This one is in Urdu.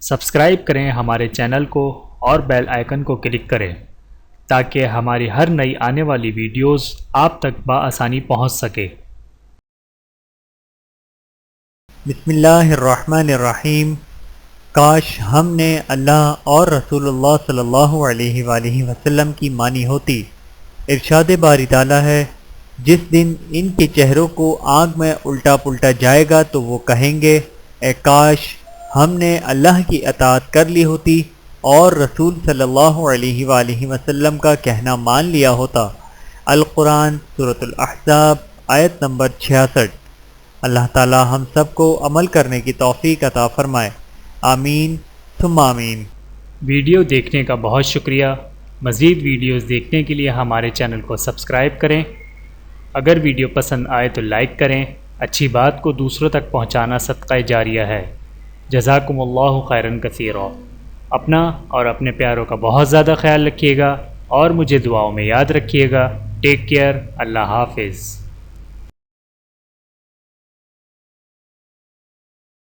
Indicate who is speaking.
Speaker 1: سبسکرائب کریں ہمارے چینل کو اور بیل آئیکن کو کلک کریں تاکہ ہماری ہر نئی آنے والی ویڈیوز آپ تک بآسانی پہنچ سکے۔
Speaker 2: بسم اللہ الرحمن الرحیم۔ کاش ہم نے اللہ اور رسول اللہ صلی اللہ علیہ وآلہ وسلم کی مانی ہوتی۔ ارشاد باری تعالیٰ ہے، جس دن ان کے چہروں کو آگ میں الٹا پلٹا جائے گا تو وہ کہیں گے، اے کاش ہم نے اللہ کی اطاعت کر لی ہوتی اور رسول صلی اللہ علیہ وآلہ وسلم کا کہنا مان لیا ہوتا۔ القرآن سورۃ الاحزاب آیت نمبر 66۔ اللہ تعالی ہم سب کو عمل کرنے کی توفیق عطا فرمائے، آمین ثم آمین۔
Speaker 1: ویڈیو دیکھنے کا بہت شکریہ۔ مزید ویڈیوز دیکھنے کے لیے ہمارے چینل کو سبسکرائب کریں۔ اگر ویڈیو پسند آئے تو لائک کریں۔ اچھی بات کو دوسروں تک پہنچانا صدقہ جاریہ ہے۔ جزاکم اللہ خیرا کثیرا۔ اپنا اور اپنے پیاروں کا بہت زیادہ خیال رکھیے گا اور مجھے دعاؤں میں یاد رکھیے گا۔ Take care. اللہ حافظ۔